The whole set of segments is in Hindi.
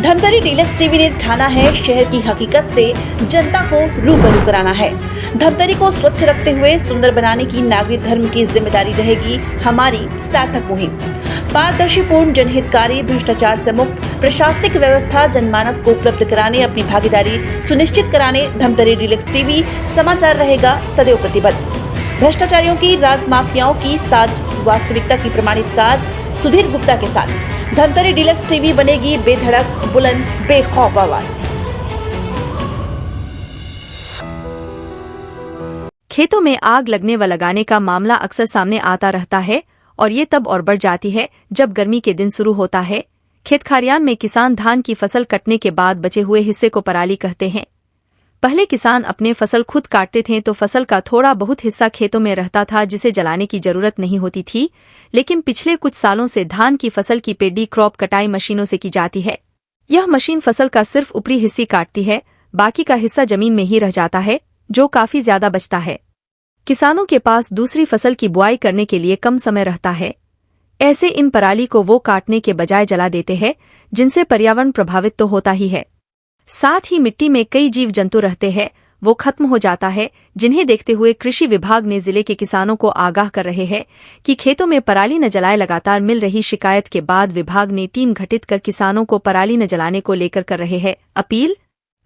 धमतरी डीलक्स टीवी ने ठाना है शहर की हकीकत से जनता को रूबरू कराना है। धमतरी को स्वच्छ रखते हुए सुंदर बनाने की नागरिक धर्म की जिम्मेदारी रहेगी हमारी सार्थक मुहिम। पारदर्शीपूर्ण, जनहितकारी, भ्रष्टाचार से मुक्त प्रशासनिक व्यवस्था जनमानस को उपलब्ध कराने अपनी भागीदारी सुनिश्चित कराने धमतरी डीलक्स टीवी समाचार रहेगा सदैव प्रतिबद्ध। भ्रष्टाचारियों की, राज माफियाओं की साज वास्तविकता की प्रमाणित काज सुधीर गुप्ता के साथ धमतरी डीलक्स टीवी बनेगी बेधड़क, बुलंद, बेखौफ आवाज। खेतों में आग लगने व लगाने का मामला अक्सर सामने आता रहता है और ये तब और बढ़ जाती है जब गर्मी के दिन शुरू होता है। खेत खलिहान में किसान धान की फसल कटने के बाद बचे हुए हिस्से को पराली कहते हैं। पहले किसान अपने फसल खुद काटते थे तो फसल का थोड़ा बहुत हिस्सा खेतों में रहता था जिसे जलाने की जरूरत नहीं होती थी, लेकिन पिछले कुछ सालों से धान की फसल की पेडी क्रॉप कटाई मशीनों से की जाती है। यह मशीन फसल का सिर्फ ऊपरी हिस्सा काटती है, बाकी का हिस्सा जमीन में ही रह जाता है, जो काफी ज्यादा बचता है। किसानों के पास दूसरी फसल की बुआई करने के लिए कम समय रहता है। ऐसे इन पराली को वो काटने के बजाय जला देते हैं, जिनसे पर्यावरण प्रभावित तो होता ही है, साथ ही मिट्टी में कई जीव जंतु रहते हैं, वो खत्म हो जाता है। जिन्हें देखते हुए कृषि विभाग ने जिले के किसानों को आगाह कर रहे हैं कि खेतों में पराली न जलाए। लगातार मिल रही शिकायत के बाद विभाग ने टीम गठित कर किसानों को पराली न जलाने को लेकर कर रहे हैं अपील।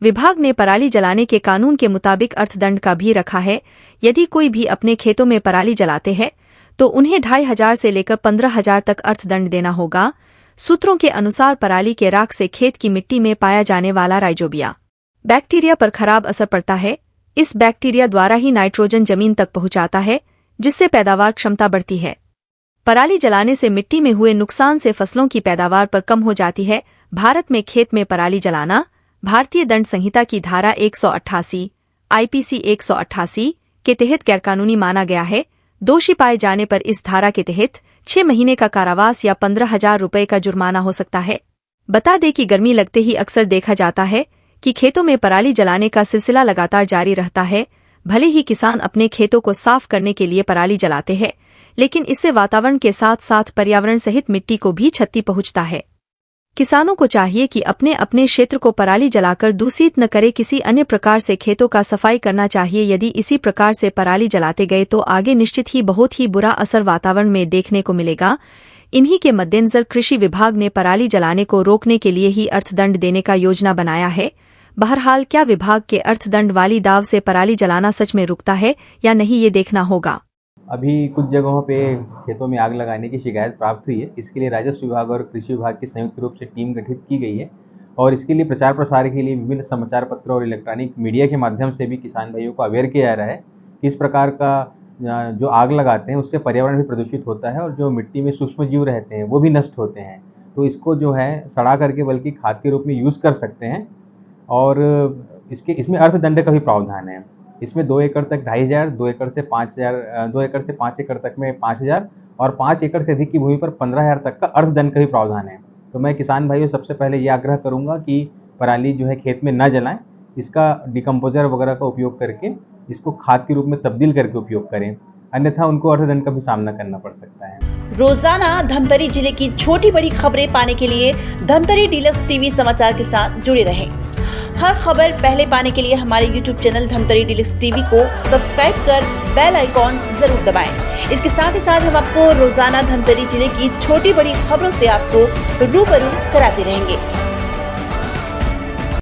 विभाग ने पराली जलाने के कानून के मुताबिक अर्थदंड का भी रखा है। यदि कोई भी अपने खेतों में पराली जलाते हैं तो उन्हें 2500 से लेकर 15,000 तक अर्थदंड देना होगा। सूत्रों के अनुसार पराली के राख से खेत की मिट्टी में पाया जाने वाला राइजोबिया बैक्टीरिया पर खराब असर पड़ता है। इस बैक्टीरिया द्वारा ही नाइट्रोजन जमीन तक पहुंचाता है, जिससे पैदावार क्षमता बढ़ती है। पराली जलाने से मिट्टी में हुए नुकसान से फसलों की पैदावार पर कम हो जाती है। भारत में खेत में पराली जलाना भारतीय दंड संहिता की धारा 188 IPC 188 के तहत गैरकानूनी माना गया है। दोषी पाए जाने पर इस धारा के तहत 6 महीने का कारावास या 15,000 रुपए का जुर्माना हो सकता है। बता दें कि गर्मी लगते ही अक्सर देखा जाता है कि खेतों में पराली जलाने का सिलसिला लगातार जारी रहता है। भले ही किसान अपने खेतों को साफ करने के लिए पराली जलाते हैं, लेकिन इससे वातावरण के साथ साथ पर्यावरण सहित मिट्टी को भी क्षति पहुंचता है। किसानों को चाहिए कि अपने अपने क्षेत्र को पराली जलाकर दूषित न करे, किसी अन्य प्रकार से खेतों का सफाई करना चाहिए। यदि इसी प्रकार से पराली जलाते गए तो आगे निश्चित ही बहुत ही बुरा असर वातावरण में देखने को मिलेगा। इन्हीं के मद्देनजर कृषि विभाग ने पराली जलाने को रोकने के लिए ही अर्थदंड देने का योजना बनाया है। बहरहाल क्या विभाग के अर्थदंड वाली दाव से पराली जलाना सच में रुकता है या नहीं, ये देखना होगा। अभी कुछ जगहों पे खेतों में आग लगाने की शिकायत प्राप्त हुई है। इसके लिए राजस्व विभाग और कृषि विभाग की संयुक्त रूप से टीम गठित की गई है और इसके लिए प्रचार प्रसार के लिए विभिन्न समाचार पत्रों और इलेक्ट्रॉनिक मीडिया के माध्यम से भी किसान भाइयों को अवेयर किया जा रहा है कि इस प्रकार का जो आग लगाते हैं उससे पर्यावरण भी प्रदूषित होता है और जो मिट्टी में सूक्ष्म जीव रहते हैं वो भी नष्ट होते हैं। तो इसको जो है सड़ा करके बल्कि खाद के रूप में यूज़ कर सकते हैं और इसमें अर्थदंड का भी प्रावधान है। इसमें 2 एकड़ तक 2,500, 2 एकड़ से 5,000, 2 एकड़ से 5 एकड़ तक में 5,000 और 5 एकड़ से अधिक की भूमि पर 15,000 तक का अर्थदंड का भी प्रावधान है। तो मैं किसान भाइयों सबसे पहले ये आग्रह करूंगा कि पराली जो है खेत में न जलाएं, इसका डिकम्पोजर वगैरह का उपयोग करके इसको खाद के रूप में तब्दील करके उपयोग करें, अन्यथा उनको अर्थदंड का भी सामना करना पड़ सकता है। रोजाना धमतरी जिले की छोटी बड़ी खबरें पाने के लिए धमतरी डीलक्स टीवी समाचार के साथ जुड़े रहें। हर खबर पहले पाने के लिए हमारे YouTube channel Dhamtari deluxe TV को सब्सक्राइब कर बेल आइकॉन जरूर दबाएं। इसके साथ ही साथ हम आपको रोजाना धमतरी जिले की छोटी बड़ी खबरों से आपको रूबरू कराते रहेंगे।